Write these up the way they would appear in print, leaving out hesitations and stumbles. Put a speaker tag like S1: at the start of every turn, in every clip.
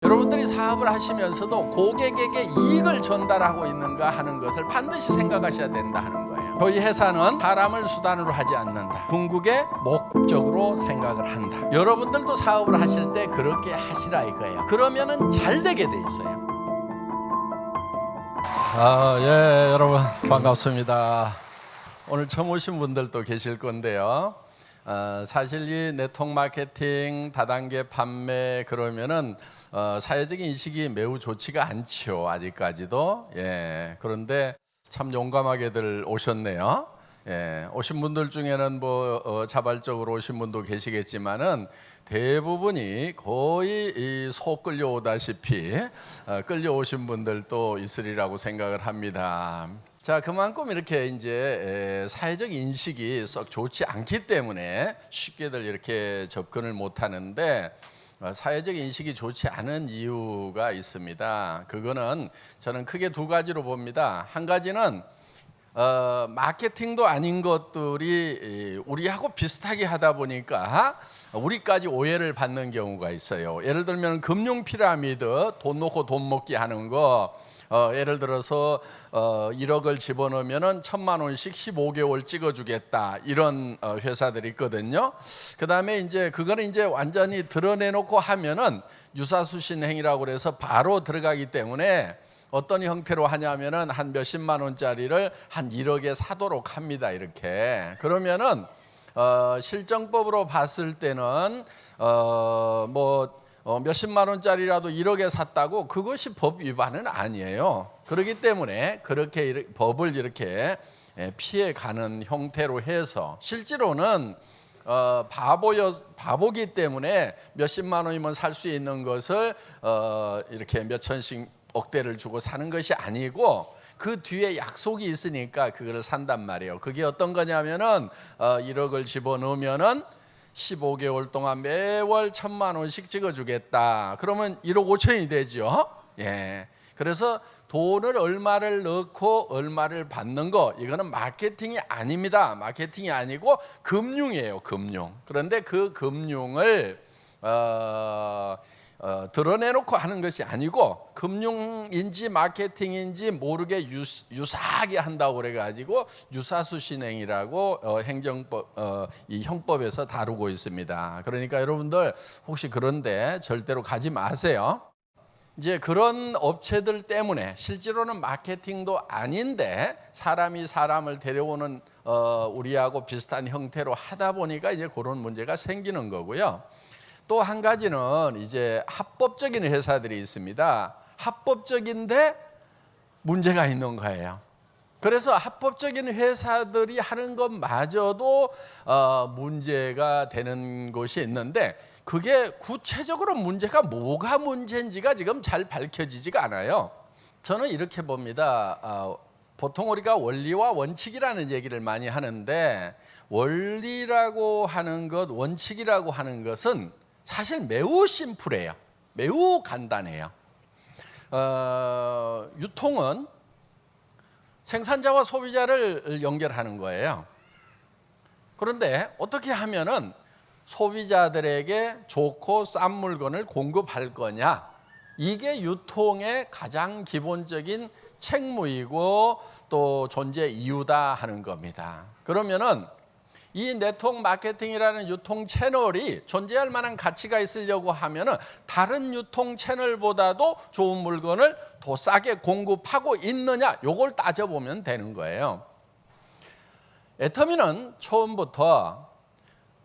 S1: 여러분들이 사업을 하시면서도 고객에게 이익을 전달하고 있는가 하는 것을 반드시 생각하셔야 된다 하는 거예요. 저희 회사는 사람을 수단으로 하지 않는다. 궁극의 목적으로 생각을 한다. 여러분들도 사업을 하실 때 그렇게 하시라 이거예요. 그러면은 잘 되게 돼 있어요. 여러분 반갑습니다. 오늘 처음 오신 분들도 계실 건데요. 사실 이 네트워크 마케팅, 다단계 판매 그러면은 사회적인 인식이 매우 좋지가 않죠. 아직까지도. 그런데 참 용감하게들 오셨네요. 오신 분들 중에는 자발적으로 오신 분도 계시겠지만은 대부분이 거의 소 끌려오다시피 끌려오신 분들도 있으리라고 생각을 합니다. 자, 그만큼 이렇게 이제 사회적 인식이 썩 좋지 않기 때문에 쉽게들 이렇게 접근을 못 하는데, 사회적 인식이 좋지 않은 이유가 있습니다. 그거는 저는 크게 두 가지로 봅니다. 한 가지는 마케팅도 아닌 것들이 우리하고 비슷하게 하다 보니까 우리까지 오해를 받는 경우가 있어요. 예를 들면 금융 피라미드, 돈 놓고 돈 먹기 하는 거, 예를 들어서 1억을 집어넣으면 1,000만 원씩 15개월 찍어주겠다, 이런 회사들이 있거든요. 그 다음에 이제 그거는 이제 완전히 드러내놓고 하면은 유사수신 행위라고 그래서 바로 들어가기 때문에 어떤 형태로 하냐면은 한 몇십만 원짜리를 한 1억에 사도록 합니다. 이렇게 그러면은 실정법으로 봤을 때는 몇십만 원짜리라도 1억에 샀다고 그것이 법 위반은 아니에요. 그렇기 때문에 그렇게 법을 이렇게 피해가는 형태로 해서 실제로는 바보기 때문에 몇십만 원이면 살 수 있는 것을 이렇게 몇천씩 억대를 주고 사는 것이 아니고 그 뒤에 약속이 있으니까 그거를 산단 말이에요. 그게 어떤 거냐면은 1억을 집어넣으면은 15개월 동안 매월 1,000만 원씩 찍어주겠다. 그러면 1억 5천이 되죠. 그래서 돈을 얼마를 넣고 얼마를 받는 거, 이거는 마케팅이 아닙니다. 마케팅이 아니고 금융이에요. 금융. 그런데 그 금융을 드러내놓고 하는 것이 아니고 금융인지 마케팅인지 모르게 유사하게 한다고 그래가지고 유사수신행위라고 행정법 이 형법에서 다루고 있습니다. 그러니까 여러분들 혹시 그런데 절대로 가지 마세요. 이제 그런 업체들 때문에 실제로는 마케팅도 아닌데 사람이 사람을 데려오는 우리하고 비슷한 형태로 하다 보니까 이제 그런 문제가 생기는 거고요. 또 한 가지는 이제 합법적인 회사들이 있습니다. 합법적인데 문제가 있는 거예요. 그래서 합법적인 회사들이 하는 것마저도 문제가 되는 곳이 있는데, 그게 구체적으로 문제가 뭐가 문제인지가 지금 잘 밝혀지지가 않아요. 저는 이렇게 봅니다. 보통 우리가 원리와 원칙이라는 얘기를 많이 하는데, 원리라고 하는 것, 원칙이라고 하는 것은 사실 매우 심플해요. 매우 간단해요. 유통은 생산자와 소비자를 연결하는 거예요. 그런데 어떻게 하면은 소비자들에게 좋고 싼 물건을 공급할 거냐, 이게 유통의 가장 기본적인 책무이고 또 존재 이유다 하는 겁니다. 그러면은 이 네트워크 마케팅이라는 유통 채널이 존재할 만한 가치가 있으려고 하면은 다른 유통 채널보다도 좋은 물건을 더 싸게 공급하고 있느냐, 요걸 따져보면 되는 거예요. 애터미는 처음부터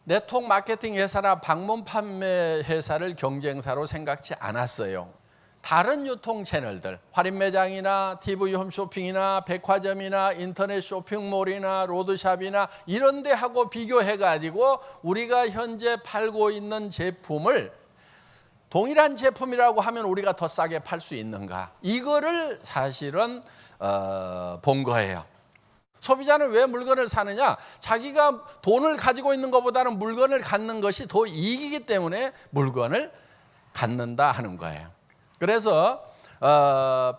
S1: 네트워크 마케팅 회사나 방문 판매 회사를 경쟁사로 생각지 않았어요. 다른 유통 채널들, 할인 매장이나 TV 홈쇼핑이나 백화점이나 인터넷 쇼핑몰이나 로드샵이나 이런 데하고 비교해가지고 우리가 현재 팔고 있는 제품을 동일한 제품이라고 하면 우리가 더 싸게 팔 수 있는가, 이거를 사실은 본 거예요. 소비자는 왜 물건을 사느냐? 자기가 돈을 가지고 있는 것보다는 물건을 갖는 것이 더 이익이기 때문에 물건을 갖는다 하는 거예요. 그래서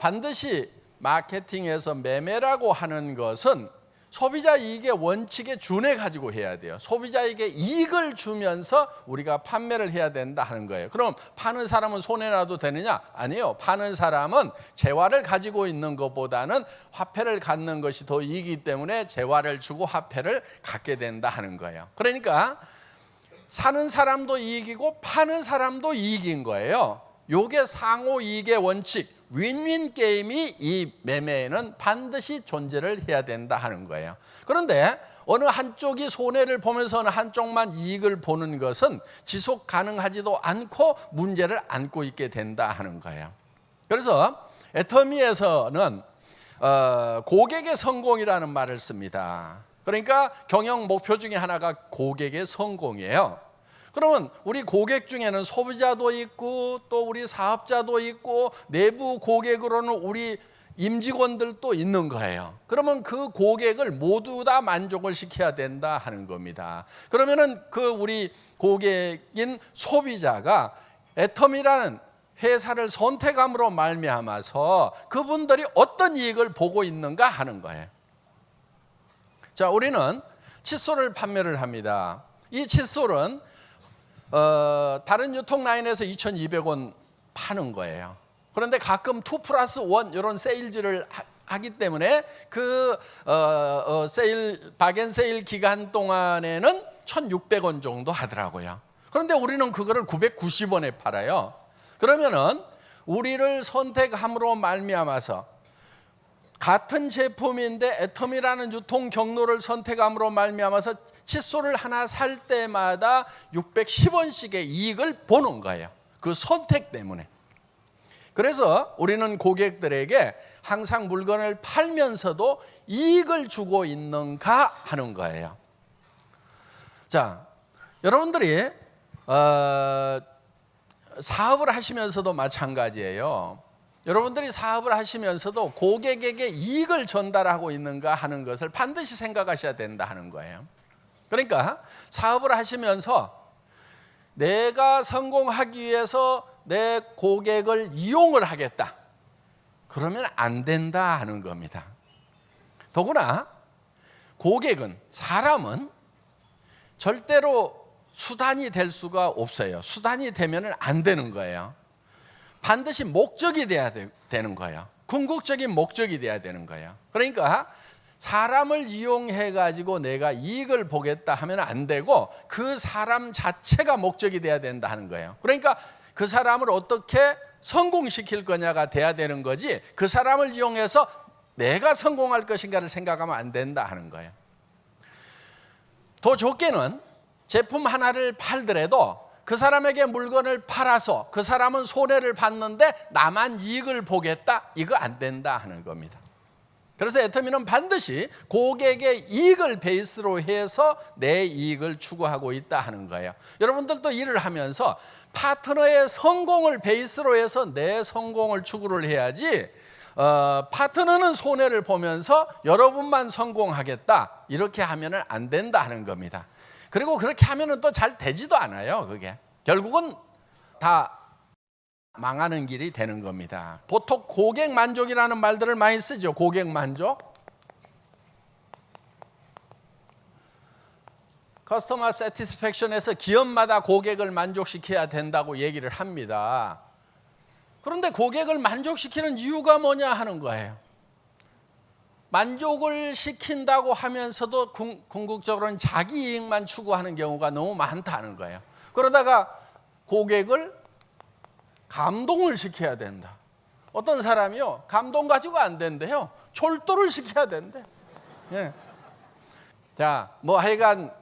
S1: 반드시 마케팅에서 매매라고 하는 것은 소비자 이익의 원칙에 준해 가지고 해야 돼요. 소비자에게 이익을 주면서 우리가 판매를 해야 된다 하는 거예요. 그럼 파는 사람은 손해나도 되느냐? 아니요. 파는 사람은 재화를 가지고 있는 것보다는 화폐를 갖는 것이 더 이익이기 때문에 재화를 주고 화폐를 갖게 된다 하는 거예요. 그러니까 사는 사람도 이익이고 파는 사람도 이익인 거예요. 요게 상호 이익의 원칙, 윈윈 게임이 이 매매에는 반드시 존재를 해야 된다 하는 거예요. 그런데 어느 한쪽이 손해를 보면서 어느 한쪽만 이익을 보는 것은 지속 가능하지도 않고 문제를 안고 있게 된다 하는 거예요. 그래서 애터미에서는 고객의 성공이라는 말을 씁니다. 그러니까 경영 목표 중에 하나가 고객의 성공이에요. 그러면 우리 고객 중에는 소비자도 있고 또 우리 사업자도 있고 내부 고객으로는 우리 임직원들도 있는 거예요. 그러면 그 고객을 모두 다 만족을 시켜야 된다 하는 겁니다. 그러면은 그 우리 고객인 소비자가 애터미라는 회사를 선택함으로 말미암아서 그분들이 어떤 이익을 보고 있는가 하는 거예요. 자, 우리는 칫솔을 판매를 합니다. 이 칫솔은 다른 유통 라인에서 2,200원 파는 거예요. 그런데 가끔 2+1 이런 세일즈를 하기 때문에 그 세일 박앤세일 기간 동안에는 1,600원 정도 하더라고요. 그런데 우리는 그거를 990원에 팔아요. 그러면은 우리를 선택함으로 말미암아서 같은 제품인데 애터미라는 유통 경로를 선택함으로 말미암아서 칫솔을 하나 살 때마다 610원씩의 이익을 보는 거예요. 그 선택 때문에. 그래서 우리는 고객들에게 항상 물건을 팔면서도 이익을 주고 있는가 하는 거예요. 자, 여러분들이 사업을 하시면서도 마찬가지예요. 여러분들이 사업을 하시면서도 고객에게 이익을 전달하고 있는가 하는 것을 반드시 생각하셔야 된다 하는 거예요. 그러니까 사업을 하시면서 내가 성공하기 위해서 내 고객을 이용을 하겠다. 그러면 안 된다 하는 겁니다. 더구나 고객은, 사람은 절대로 수단이 될 수가 없어요. 수단이 되면 안 되는 거예요. 반드시 목적이 돼야 되는 거예요. 궁극적인 목적이 돼야 되는 거예요. 그러니까 사람을 이용해 가지고 내가 이익을 보겠다 하면 안 되고 그 사람 자체가 목적이 돼야 된다 하는 거예요. 그러니까 그 사람을 어떻게 성공시킬 거냐가 돼야 되는 거지, 그 사람을 이용해서 내가 성공할 것인가를 생각하면 안 된다 하는 거예요. 더 좋게는 제품 하나를 팔더라도 그 사람에게 물건을 팔아서 그 사람은 손해를 봤는데 나만 이익을 보겠다, 이거 안 된다 하는 겁니다. 그래서 애터미는 반드시 고객의 이익을 베이스로 해서 내 이익을 추구하고 있다 하는 거예요. 여러분들도 일을 하면서 파트너의 성공을 베이스로 해서 내 성공을 추구를 해야지, 파트너는 손해를 보면서 여러분만 성공하겠다 이렇게 하면 안 된다 하는 겁니다. 그리고 그렇게 하면 또 잘 되지도 않아요. 그게 결국은 다 망하는 길이 되는 겁니다. 보통 고객 만족이라는 말들을 많이 쓰죠. 고객 만족, 커스터머 세티스팩션에서 기업마다 고객을 만족시켜야 된다고 얘기를 합니다. 그런데 고객을 만족시키는 이유가 뭐냐 하는 거예요. 만족을 시킨다고 하면서도 궁극적으로는 자기 이익만 추구하는 경우가 너무 많다는 거예요. 그러다가 고객을 감동을 시켜야 된다. 어떤 사람이요, 감동 가지고 안 된대요. 졸도를 시켜야 된대. 예. 자, 뭐 하여간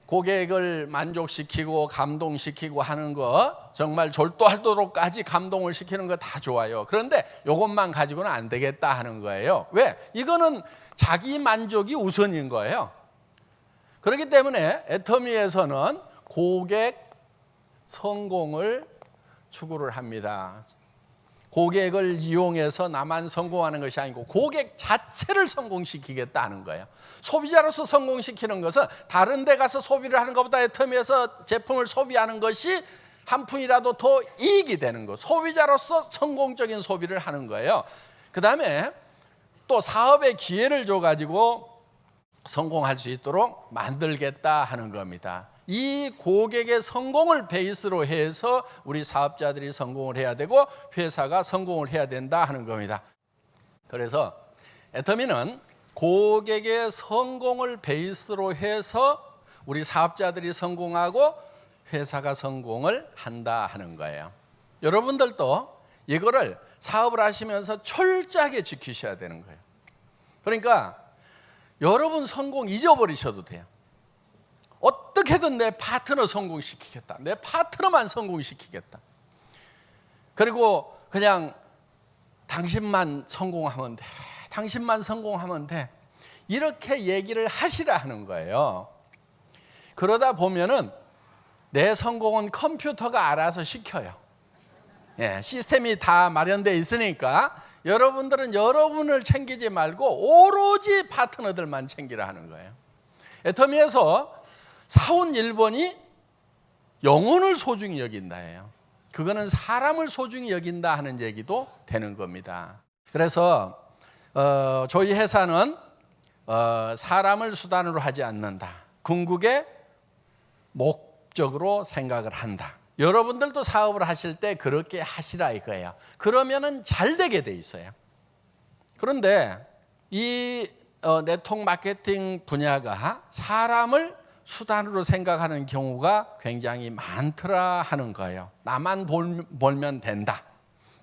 S1: 고객을 만족시키고 감동시키고 하는 거 정말 졸도하도록까지 감동을 시키는 거 다 좋아요. 그런데 이것만 가지고는 안 되겠다 하는 거예요. 왜? 이거는 자기 만족이 우선인 거예요. 그렇기 때문에 애터미에서는 고객 성공을 추구를 합니다. 고객을 이용해서 나만 성공하는 것이 아니고 고객 자체를 성공시키겠다는 거예요. 소비자로서 성공시키는 것은 다른 데 가서 소비를 하는 것보다 애터미에서 제품을 소비하는 것이 한 푼이라도 더 이익이 되는 거. 소비자로서 성공적인 소비를 하는 거예요. 그 다음에 또 사업의 기회를 줘가지고 성공할 수 있도록 만들겠다 하는 겁니다. 이 고객의 성공을 베이스로 해서 우리 사업자들이 성공을 해야 되고 회사가 성공을 해야 된다 하는 겁니다. 그래서 애터미는 고객의 성공을 베이스로 해서 우리 사업자들이 성공하고 회사가 성공을 한다 하는 거예요. 여러분들도 이거를 사업을 하시면서 철저하게 지키셔야 되는 거예요. 그러니까 여러분 성공 잊어버리셔도 돼요. 어떻게든 내 파트너 성공시키겠다. 내 파트너만 성공시키겠다. 그리고 그냥 당신만 성공하면 돼. 당신만 성공하면 돼. 이렇게 얘기를 하시라 하는 거예요. 그러다 보면은 내 성공은 컴퓨터가 알아서 시켜요. 예, 시스템이 다 마련되어 있으니까 여러분들은 여러분을 챙기지 말고 오로지 파트너들만 챙기라 하는 거예요. 애터미에서 사원 1번이 영혼을 소중히 여긴다예요. 그거는 사람을 소중히 여긴다 하는 얘기도 되는 겁니다. 그래서 저희 회사는 사람을 수단으로 하지 않는다. 궁극의 목적으로 생각을 한다. 여러분들도 사업을 하실 때 그렇게 하시라 이거예요. 그러면은 잘 되게 돼 있어요. 그런데 이 네트워크 마케팅 분야가 사람을 수단으로 생각하는 경우가 굉장히 많더라 하는 거예요. 나만 벌면 된다.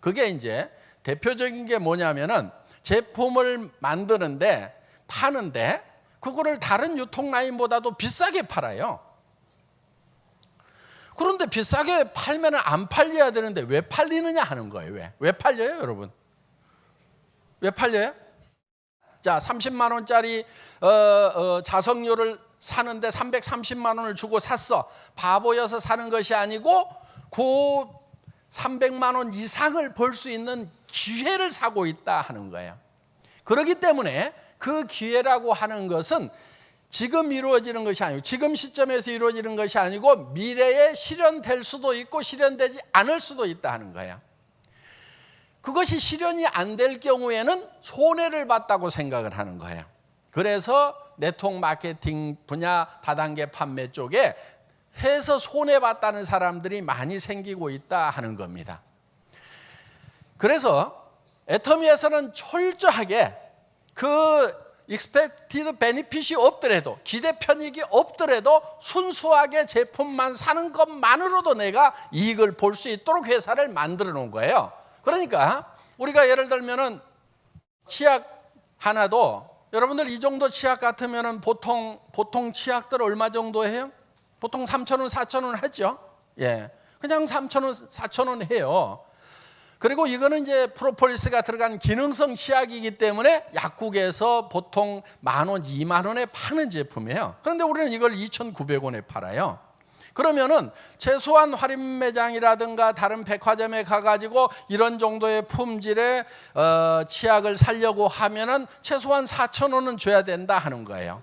S1: 그게 이제 대표적인 게 뭐냐면은 제품을 만드는데 파는데 그거를 다른 유통라인보다도 비싸게 팔아요. 그런데 비싸게 팔면 안 팔려야 되는데 왜 팔리느냐 하는 거예요. 왜 팔려요, 여러분? 왜 팔려요? 자, 30만 원짜리 자석료를 사는데 330만 원을 주고 샀어. 바보여서 사는 것이 아니고 그 300만 원 이상을 벌 수 있는 기회를 사고 있다 하는 거예요. 그렇기 때문에 그 기회라고 하는 것은 지금 이루어지는 것이 아니고 지금 시점에서 이루어지는 것이 아니고 미래에 실현될 수도 있고 실현되지 않을 수도 있다 하는 거예요. 그것이 실현이 안 될 경우에는 손해를 봤다고 생각을 하는 거예요. 그래서 네트워크 마케팅 분야 다단계 판매 쪽에 해서 손해봤다는 사람들이 많이 생기고 있다 하는 겁니다. 그래서 애터미에서는 철저하게 그 expected benefit이 없더라도 기대 편익이 없더라도 순수하게 제품만 사는 것만으로도 내가 이익을 볼 수 있도록 회사를 만들어 놓은 거예요. 그러니까 우리가 예를 들면은 치약 하나도 여러분들 이 정도 치약 같으면은 보통 치약들 얼마 정도 해요? 보통 3,000원, 4,000원 하죠. 예, 그냥 3,000원, 4,000원 해요. 그리고 이거는 이제 프로폴리스가 들어간 기능성 치약이기 때문에 약국에서 보통 10,000원, 20,000원에 파는 제품이에요. 그런데 우리는 이걸 2,900원에 팔아요. 그러면은 최소한 할인 매장이라든가 다른 백화점에 가가지고 이런 정도의 품질의 치약을 사려고 하면은 최소한 4,000원은 줘야 된다 하는 거예요.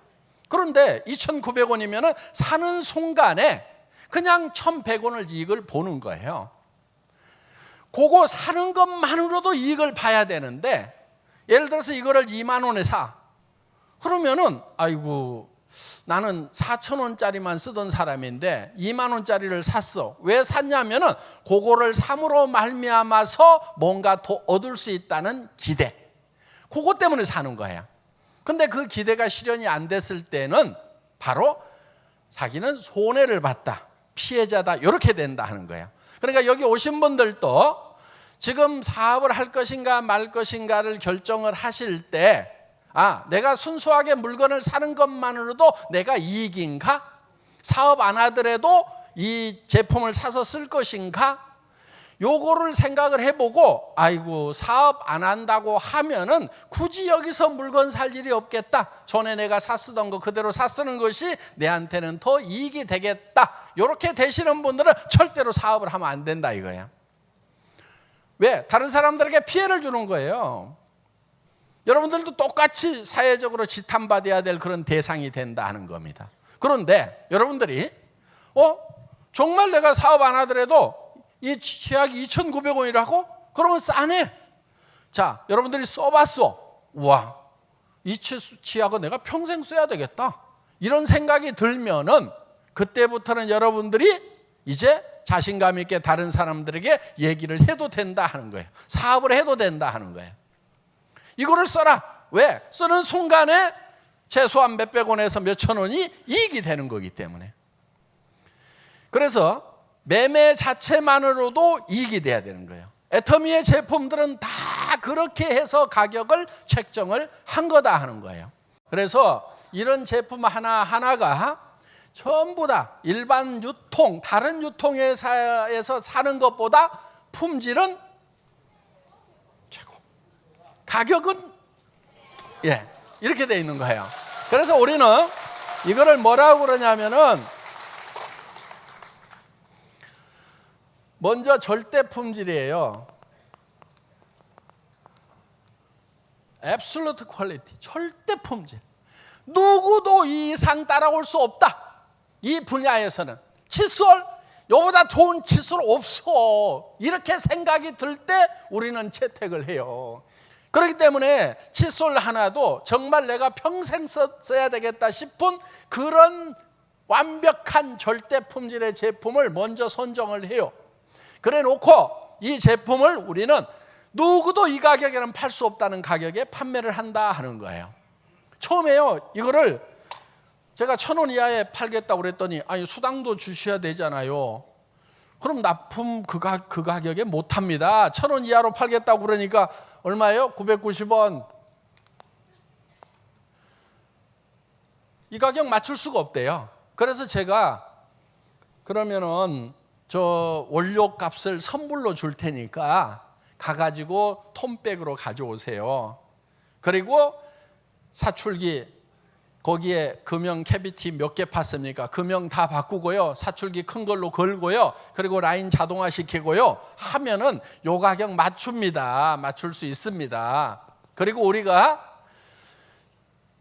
S1: 그런데 2,900원이면은 사는 순간에 그냥 1,100원을 이익을 보는 거예요. 그거 사는 것만으로도 이익을 봐야 되는데 예를 들어서 이거를 2만 원에 사. 그러면은 아이고 나는 4,000원짜리만 쓰던 사람인데 2만 원짜리를 샀어. 왜 샀냐면은 그거를 삼으로 말미암아서 뭔가 더 얻을 수 있다는 기대. 그것 때문에 사는 거야. 근데 그 기대가 실현이 안 됐을 때는 바로 자기는 손해를 봤다. 피해자다. 이렇게 된다 하는 거야. 그러니까 여기 오신 분들도 지금 사업을 할 것인가 말 것인가를 결정을 하실 때 내가 순수하게 물건을 사는 것만으로도 내가 이익인가? 사업 안 하더라도 이 제품을 사서 쓸 것인가? 요거를 생각을 해보고 아이고 사업 안 한다고 하면은 굳이 여기서 물건 살 일이 없겠다. 전에 내가 샀쓰던 거 그대로 샀쓰는 것이 내한테는 더 이익이 되겠다. 이렇게 되시는 분들은 절대로 사업을 하면 안 된다 이거야. 왜? 다른 사람들에게 피해를 주는 거예요. 여러분들도 똑같이 사회적으로 지탄받아야 될 그런 대상이 된다 하는 겁니다. 그런데 여러분들이 정말 내가 사업 안 하더라도 이 치약이 2,900원이라고? 그러면 싸네. 자, 여러분들이 써봤어. 우와, 이 치약은 내가 평생 써야 되겠다, 이런 생각이 들면은 그때부터는 여러분들이 이제 자신감 있게 다른 사람들에게 얘기를 해도 된다 하는 거예요. 사업을 해도 된다 하는 거예요. 이거를 써라. 왜? 쓰는 순간에 최소한 몇백 원에서 몇천 원이 이익이 되는 거기 때문에. 그래서 매매 자체만으로도 이익이 돼야 되는 거예요. 애터미의 제품들은 다 그렇게 해서 가격을 책정을 한 거다 하는 거예요. 그래서 이런 제품 하나하나가 전부 다 일반 유통, 다른 유통회사에서 사는 것보다 품질은 최고, 가격은 이렇게 돼 있는 거예요. 그래서 우리는 이거를 뭐라고 그러냐면은, 먼저 절대 품질이에요. Absolute quality, 절대 품질. 누구도 이 이상 따라올 수 없다. 이 분야에서는 칫솔, 이보다 좋은 칫솔 없어, 이렇게 생각이 들 때 우리는 채택을 해요. 그렇기 때문에 칫솔 하나도 정말 내가 평생 써야 되겠다 싶은 그런 완벽한 절대 품질의 제품을 먼저 선정을 해요. 그래 놓고 이 제품을 우리는 누구도 이 가격에는 팔 수 없다는 가격에 판매를 한다 하는 거예요. 처음에요, 이거를 제가 1,000원 이하에 팔겠다고 그랬더니, 아니 수당도 주셔야 되잖아요. 그럼 납품 그 가격에 못 합니다. 1,000원 이하로 팔겠다고 그러니까 얼마예요? 990원. 이 가격 맞출 수가 없대요. 그래서 제가 그러면은 저 원료 값을 선불로 줄 테니까 가가지고 톤백으로 가져오세요. 그리고 사출기, 거기에 금형 캐비티 몇 개 팠습니까? 금형 다 바꾸고요, 사출기 큰 걸로 걸고요, 그리고 라인 자동화 시키고요 하면은 요 가격 맞춥니다. 맞출 수 있습니다. 그리고 우리가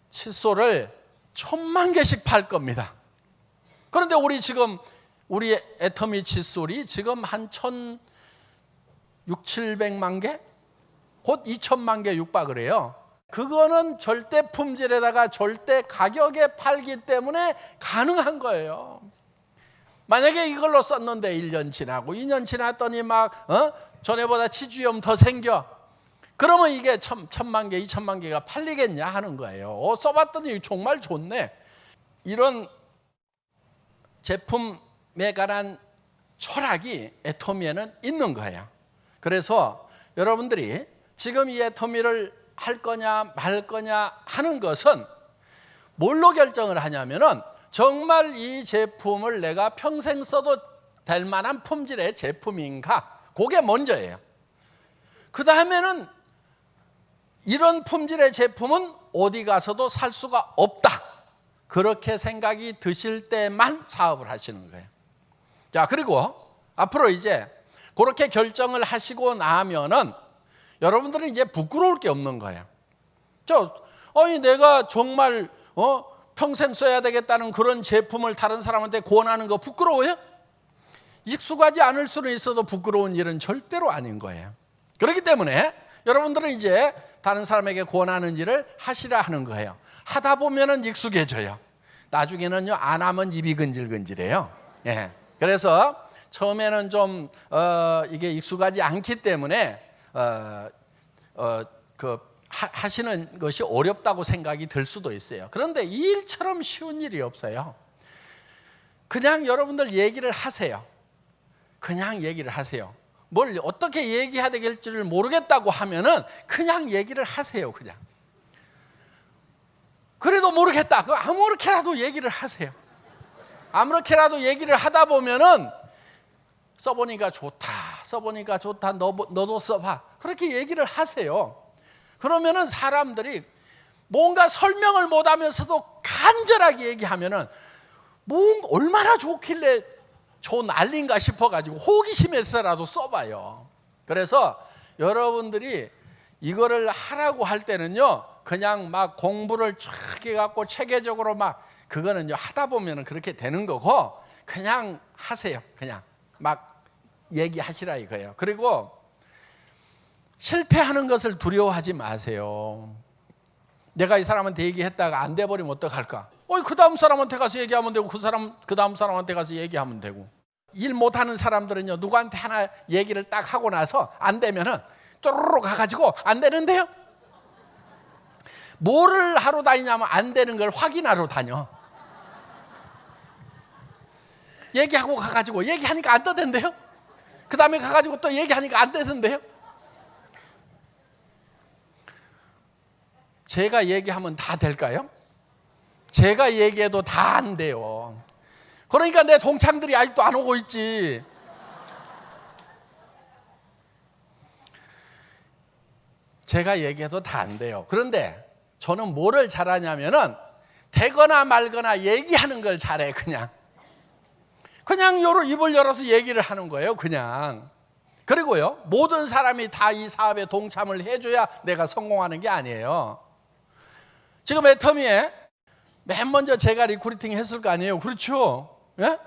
S1: 칫솔을 1,000만 개씩 팔 겁니다. 그런데 우리 애터미 칫솔이 지금 한 1,600~700만 개? 곧 2,000만 개 육박을 해요. 그거는 절대 품질에다가 절대 가격에 팔기 때문에 가능한 거예요. 만약에 이걸로 썼는데 1년 지나고 2년 지났더니 막 전에보다 치주염 더 생겨, 그러면 이게 1,000만 개, 2,000만 개가 팔리겠냐 하는 거예요. 써봤더니 정말 좋네. 이런 제품에 관한 철학이 애터미에는 있는 거예요. 그래서 여러분들이 지금 이 애터미를 할 거냐 말 거냐 하는 것은 뭘로 결정을 하냐면은, 정말 이 제품을 내가 평생 써도 될 만한 품질의 제품인가, 그게 먼저예요. 그 다음에는 이런 품질의 제품은 어디 가서도 살 수가 없다, 그렇게 생각이 드실 때만 사업을 하시는 거예요. 자, 그리고 앞으로 이제 그렇게 결정을 하시고 나면은 여러분들은 이제 부끄러울 게 없는 거예요. 아니 내가 정말 평생 써야 되겠다는 그런 제품을 다른 사람한테 권하는 거 부끄러워요? 익숙하지 않을 수는 있어도 부끄러운 일은 절대로 아닌 거예요. 그렇기 때문에 여러분들은 이제 다른 사람에게 권하는 일을 하시라 하는 거예요. 하다 보면은 익숙해져요. 나중에는요, 안 하면 입이 근질근질해요. 예. 그래서 처음에는 좀 이게 익숙하지 않기 때문에 하시는 것이 어렵다고 생각이 들 수도 있어요. 그런데 이 일처럼 쉬운 일이 없어요. 그냥 여러분들 얘기를 하세요. 그냥 얘기를 하세요. 뭘 어떻게 얘기해야 될지를 모르겠다고 하면은 그냥 얘기를 하세요. 그냥. 그래도 모르겠다. 아무렇게라도 얘기를 하세요. 아무렇게라도 얘기를 하다 보면은 써보니까 좋다, 써보니까 좋다, 너도 써봐, 그렇게 얘기를 하세요. 그러면은 사람들이 뭔가 설명을 못하면서도 간절하게 얘기하면은 얼마나 좋길래 좋은 난리인가 싶어가지고 호기심에서라도 써봐요. 그래서 여러분들이 이거를 하라고 할 때는요, 그냥 막 공부를 쫙 해갖고 체계적으로 그거는요, 하다 보면은 그렇게 되는 거고, 그냥 하세요. 그냥 막 얘기하시라 이거예요. 그리고 실패하는 것을 두려워하지 마세요. 내가 이 사람한테 얘기했다가 안 돼버리면 어떡할까? 그 다음 사람한테 가서 얘기하면 되고 그 다음 사람한테 가서 얘기하면 되고. 일 못하는 사람들은요, 누구한테 하나 얘기를 딱 하고 나서 안 되면은 쪼르르 가가지고 안 되는데요? 뭐를 하러 다니냐면 안 되는 걸 확인하러 다녀. 얘기하고 가가지고 얘기하니까 안 되던데요? 그 다음에 가가지고 또 얘기하니까 안 되던데요? 제가 얘기하면 다 될까요? 제가 얘기해도 다 안 돼요. 그러니까 내 동창들이 아직도 안 오고 있지. 제가 얘기해도 다 안 돼요. 그런데 저는 뭐를 잘하냐면은 되거나 말거나 얘기하는 걸 잘해. 그냥 입을 열어서 얘기를 하는 거예요. 그냥. 그리고요, 모든 사람이 다 이 사업에 동참을 해줘야 내가 성공하는 게 아니에요. 지금 애터미에 맨 먼저 제가 리크루팅 했을 거 아니에요. 그렇죠? 예?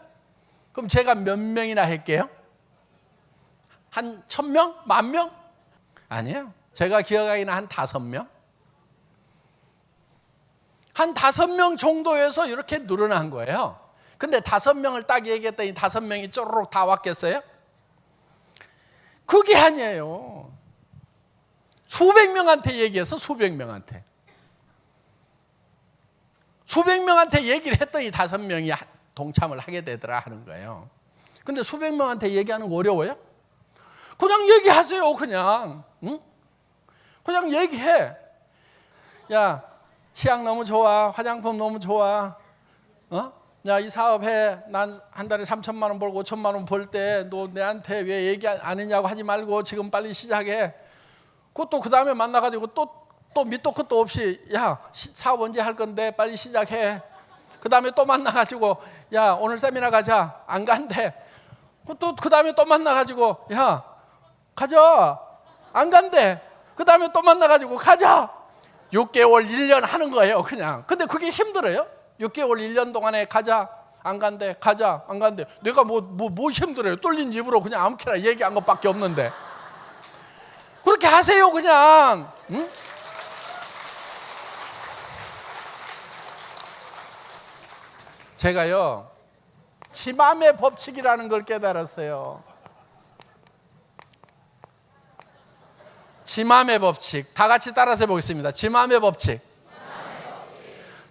S1: 그럼 제가 몇 명이나 할게요? 한 1000명? 10,000명? 아니에요. 제가 기억하기는 한 5명? 한 5명 정도에서 이렇게 늘어난 거예요. 근데 5명을 딱 얘기했더니 5명이 쪼르륵 다 왔겠어요? 그게 아니에요. 수백 명한테 얘기해서 수백 명한테 얘기를 했더니 5명이 동참을 하게 되더라 하는 거예요. 근데 수백 명한테 얘기하는 거 어려워요? 그냥 얘기하세요. 그냥. 응? 그냥 얘기해. 야, 치약 너무 좋아. 화장품 너무 좋아. 야, 이 사업해. 난 한 달에 3,000만 원 벌고 5,000만 원 벌 때 너 내한테 왜 얘기 안 했냐고 하지 말고 지금 빨리 시작해. 그 다음에 만나가지고 또 밑도 끝도 없이 야, 사업 언제 할 건데 빨리 시작해. 그 다음에 또 만나가지고 야, 오늘 세미나 가자. 안 간대. 그 다음에 또 만나가지고 야, 가자. 안 간대. 그 다음에 또 만나가지고 가자. 6개월 1년 하는 거예요. 그냥. 근데 그게 힘들어요? 6개월 1년 동안에 가자. 안 간대. 가자. 안 간대. 내가 뭐 힘들어요? 뚫린 입으로 그냥 아무렇게나 얘기한 것밖에 없는데. 그렇게 하세요. 그냥. 응? 제가요, 지맘의 법칙이라는 걸 깨달았어요. 지맘의 법칙. 다 같이 따라서 해보겠습니다. 지맘의 법칙.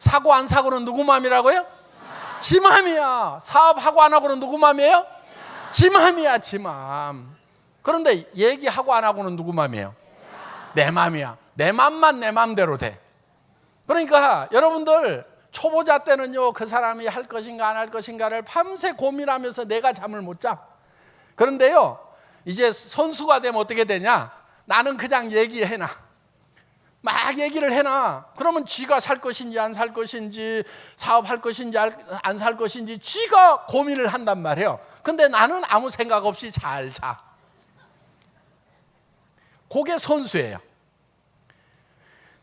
S1: 사고 안 사고는 누구 맘이라고요? 지 맘이야. 사업하고 안 하고는 누구 맘이에요? 지 맘이야. 지 맘. 그런데 얘기하고 안 하고는 누구 맘이에요? 내 맘이야. 내 맘만 내 맘대로 돼. 그러니까 여러분들 초보자 때는요, 그 사람이 할 것인가 안 할 것인가를 밤새 고민하면서 내가 잠을 못 자. 그런데요, 이제 선수가 되면 어떻게 되냐? 나는 그냥 얘기해놔. 막 얘기를 해놔. 그러면 지가 살 것인지 안 살 것인지, 사업할 것인지 안 살 것인지 지가 고민을 한단 말이에요. 근데 나는 아무 생각 없이 잘 자. 그게 선수예요.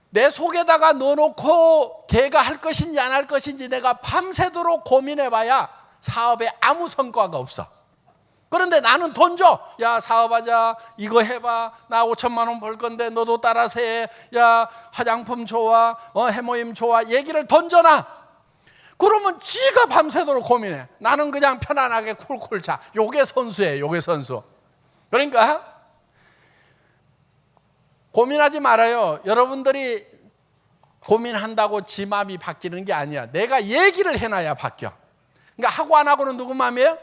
S1: 내 속에다가 넣어놓고 걔가 할 것인지 안 할 것인지 내가 밤새도록 고민해봐야 사업에 아무 성과가 없어. 그런데 나는 던져. 야, 사업하자. 이거 해봐. 나 5,000만 원 벌 건데 너도 따라서 해. 야, 화장품 좋아. 해모임 좋아. 얘기를 던져놔. 그러면 지가 밤새도록 고민해. 나는 그냥 편안하게 쿨쿨 자. 요게 선수예요. 요게 선수. 그러니까 고민하지 말아요. 여러분들이 고민한다고 지 마음이 바뀌는 게 아니야. 내가 얘기를 해놔야 바뀌어. 그러니까 하고 안 하고는 누구 마음이에요?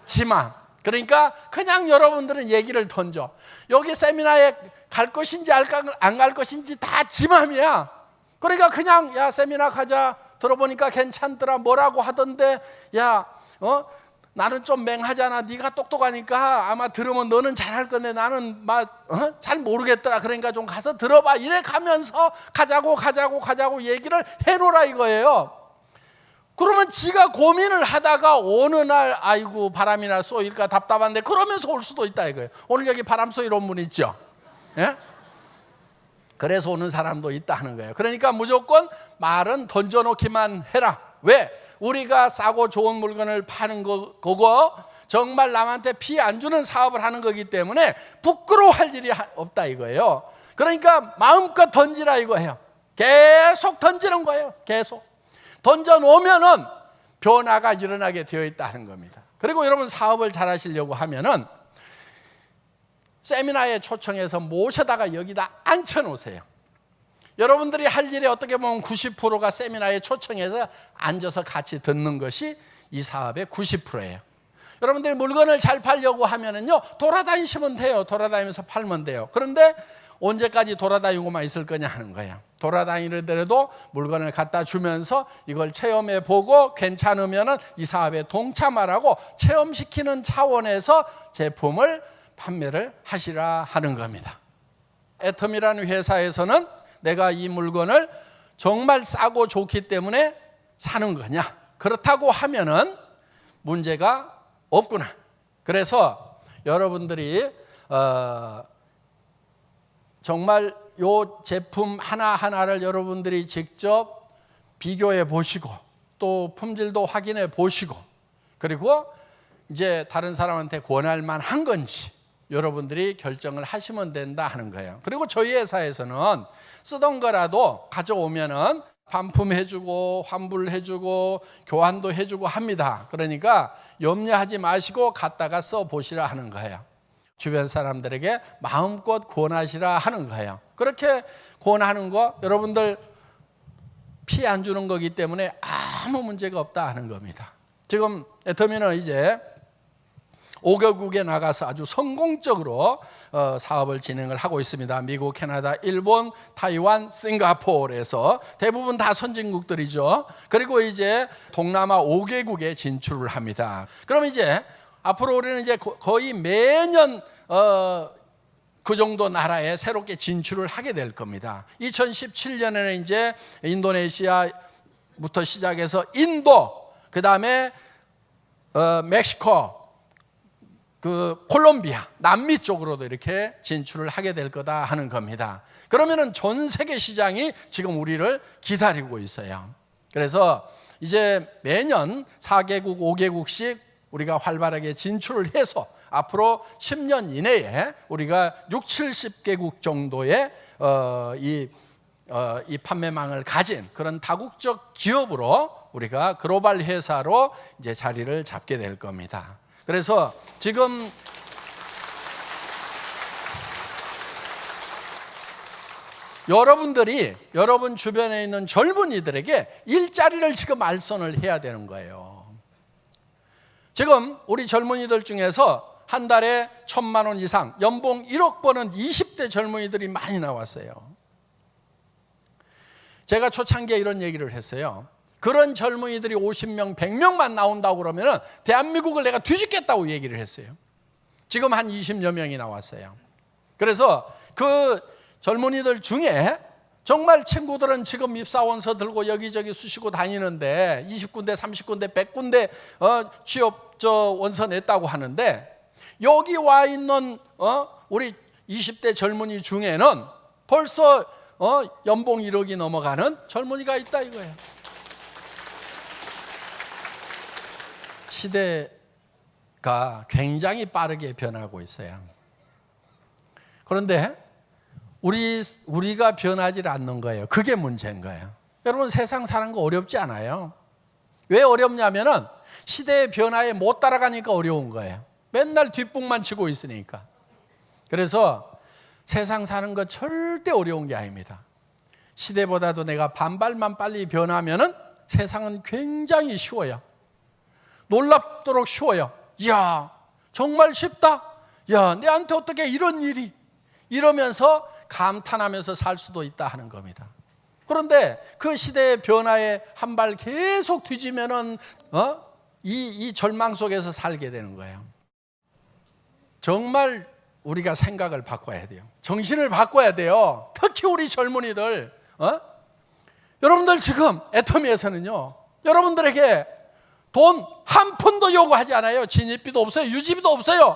S1: 지 마음. 그러니까 그냥 여러분들은 얘기를 던져. 여기 세미나에 갈 것인지 안 갈 것인지 다 지 마음이야. 그러니까 그냥 야, 세미나 가자. 들어보니까 괜찮더라. 뭐라고 하던데 야, 나는 좀 맹하잖아. 네가 똑똑하니까 아마 들으면 너는 잘할 건데 나는 잘 모르겠더라. 그러니까 좀 가서 들어봐. 이래 가면서 가자고 얘기를 해놓으라 이거예요. 그러면 지가 고민을 하다가 어느 날 아이고 바람이나 쏘일까 답답한데 그러면서 올 수도 있다 이거예요. 오늘 여기 바람 쏘일 온 분 있죠? 예? 그래서 오는 사람도 있다 하는 거예요. 그러니까 무조건 말은 던져놓기만 해라. 왜? 우리가 싸고 좋은 물건을 파는 거고 정말 남한테 피해 안 주는 사업을 하는 거기 때문에 부끄러워할 일이 없다 이거예요. 그러니까 마음껏 던지라 이거예요. 계속 던지는 거예요. 계속 던져놓으면은 변화가 일어나게 되어 있다는 겁니다. 그리고 여러분 사업을 잘 하시려고 하면은 세미나에 초청해서 모셔다가 여기다 앉혀놓으세요. 여러분들이 할 일이 어떻게 보면 90%가 세미나에 초청해서 앉아서 같이 듣는 것이 이 사업의 90%예요. 여러분들이 물건을 잘 팔려고 하면은요, 돌아다니시면 돼요. 돌아다니면서 팔면 돼요. 그런데 언제까지 돌아다니고만 있을 거냐 하는 거예요. 돌아다니더라도 물건을 갖다 주면서 이걸 체험해 보고 괜찮으면은 이 사업에 동참하라고 체험시키는 차원에서 제품을 판매를 하시라 하는 겁니다. 애텀이라는 회사에서는 내가 이 물건을 정말 싸고 좋기 때문에 사는 거냐? 그렇다고 하면은 문제가 없구나. 그래서 여러분들이 정말 이 제품 하나하나를 여러분들이 직접 비교해 보시고 또 품질도 확인해 보시고 그리고 이제 다른 사람한테 권할 만한 건지 여러분들이 결정을 하시면 된다 하는 거예요. 그리고 저희 회사에서는 쓰던 거라도 가져오면은 반품해주고 환불해주고 교환도 해주고 합니다. 그러니까 염려하지 마시고 갖다가 써보시라 하는 거예요. 주변 사람들에게 마음껏 권하시라 하는 거예요. 그렇게 권하는 거 여러분들 피해 안 주는 거기 때문에 아무 문제가 없다 하는 겁니다. 지금 애터미는 이제 5개국에 나가서 아주 성공적으로 사업을 진행을 하고 있습니다. 미국, 캐나다, 일본, 타이완, 싱가포르에서 대부분 다 선진국들이죠. 그리고 이제 동남아 5개국에 진출을 합니다. 그럼 이제 앞으로 우리는 이제 거의 매년 그 정도 나라에 새롭게 진출을 하게 될 겁니다. 2017년에는 이제 인도네시아부터 시작해서 인도, 그 다음에 멕시코, 콜롬비아, 남미 쪽으로도 이렇게 진출을 하게 될 거다 하는 겁니다. 그러면은 전 세계 시장이 지금 우리를 기다리고 있어요. 그래서 이제 매년 4개국, 5개국씩 우리가 활발하게 진출을 해서 앞으로 10년 이내에 우리가 70개국 정도의 이 판매망을 가진 그런 다국적 기업으로 우리가 글로벌 회사로 이제 자리를 잡게 될 겁니다. 그래서 지금 여러분들이 여러분 주변에 있는 젊은이들에게 일자리를 지금 알선을 해야 되는 거예요. 지금 우리 젊은이들 중에서 한 달에 1,000만 원 이상 연봉 1억 버는 20대 젊은이들이 많이 나왔어요. 제가 초창기에 이런 얘기를 했어요. 그런 젊은이들이 50명, 100명만 나온다고 그러면 대한민국을 내가 뒤집겠다고 얘기를 했어요. 지금 한 20여 명이 나왔어요. 그래서 그 젊은이들 중에 정말 친구들은 지금 입사원서 들고 여기저기 쑤시고 다니는데 20군데, 30군데, 100군데 취업 원서 냈다고 하는데 여기 와 있는 우리 20대 젊은이 중에는 벌써 연봉 1억이 넘어가는 젊은이가 있다 이거예요. 시대가 굉장히 빠르게 변하고 있어요. 그런데 우리가 변하지 않는 거예요. 그게 문제인 거예요. 여러분 세상 사는 거 어렵지 않아요. 왜 어렵냐면은 시대의 변화에 못 따라가니까 어려운 거예요. 맨날 뒷북만 치고 있으니까. 그래서 세상 사는 거 절대 어려운 게 아닙니다. 시대보다도 내가 반발만 빨리 변하면은 세상은 굉장히 쉬워요. 놀랍도록 쉬워요. 이야, 정말 쉽다. 야, 내한테 어떻게 이런 일이 이러면서 감탄하면서 살 수도 있다 하는 겁니다. 그런데 그 시대의 변화에 한 발 계속 뒤지면은 이 절망 속에서 살게 되는 거예요. 정말 우리가 생각을 바꿔야 돼요. 정신을 바꿔야 돼요. 특히 우리 젊은이들. 여러분들 지금 애터미에서는요, 여러분들에게 돈 한 푼도 요구하지 않아요. 진입비도 없어요. 유지비도 없어요.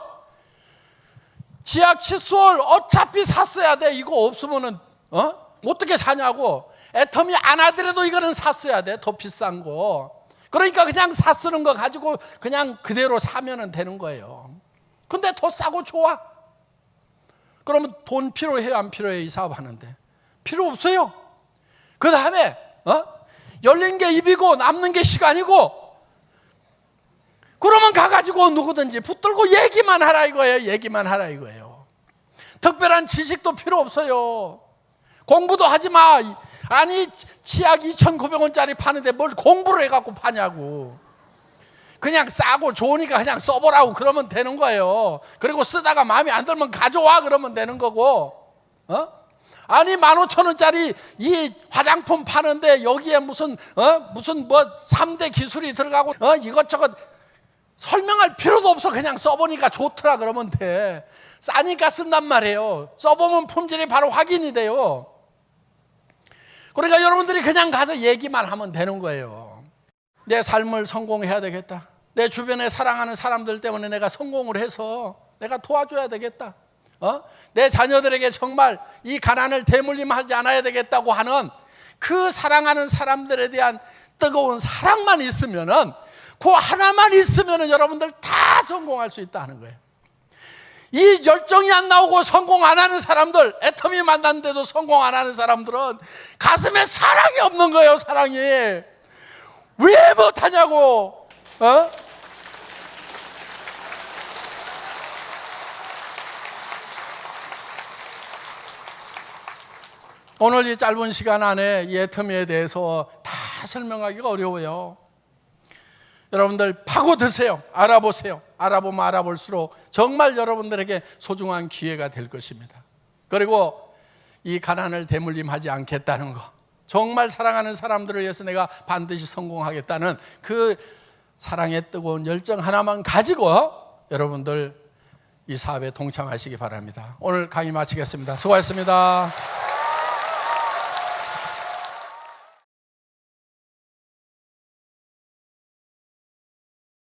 S1: 지하 칫솔 어차피 샀어야 돼. 이거 없으면은 어떻게 사냐고. 애터미 안 하더라도 이거는 샀어야 돼. 더 비싼 거. 그러니까 그냥 샀쓰는 거 가지고 그냥 그대로 사면 되는 거예요. 근데 더 싸고 좋아. 그러면 돈 필요해요, 안 필요해요? 이 사업 하는데 필요 없어요. 그 다음에 열린 게 입이고 남는 게 시간이고, 그러면 가가지고 누구든지 붙들고 얘기만 하라 이거예요. 얘기만 하라 이거예요. 특별한 지식도 필요 없어요. 공부도 하지 마. 아니 치약 2,900원짜리 파는데 뭘 공부를 해갖고 파냐고. 그냥 싸고 좋으니까 그냥 써보라고 그러면 되는 거예요. 그리고 쓰다가 마음에 안 들면 가져와 그러면 되는 거고. 아니 15,000원짜리 이 화장품 파는데 여기에 무슨 뭐 3대 기술이 들어가고 이것저것 설명할 필요도 없어. 그냥 써보니까 좋더라 그러면 돼. 싸니까 쓴단 말이에요. 써보면 품질이 바로 확인이 돼요. 그러니까 여러분들이 그냥 가서 얘기만 하면 되는 거예요. 내 삶을 성공해야 되겠다. 내 주변에 사랑하는 사람들 때문에 내가 성공을 해서 내가 도와줘야 되겠다. 내 자녀들에게 정말 이 가난을 대물림하지 않아야 되겠다고 하는 그 사랑하는 사람들에 대한 뜨거운 사랑만 있으면은, 그 하나만 있으면은 여러분들 다 성공할 수 있다는 거예요. 이 열정이 안 나오고 성공 안 하는 사람들, 애터미 만났는데도 성공 안 하는 사람들은 가슴에 사랑이 없는 거예요. 사랑이. 왜 못하냐고. 오늘 이 짧은 시간 안에 이 애터미에 대해서 다 설명하기가 어려워요. 여러분들 파고드세요. 알아보세요. 알아보면 알아볼수록 정말 여러분들에게 소중한 기회가 될 것입니다. 그리고 이 가난을 대물림하지 않겠다는 거, 정말 사랑하는 사람들을 위해서 내가 반드시 성공하겠다는 그 사랑의 뜨거운 열정 하나만 가지고 여러분들 이 사업에 동참하시기 바랍니다. 오늘 강의 마치겠습니다. 수고하셨습니다.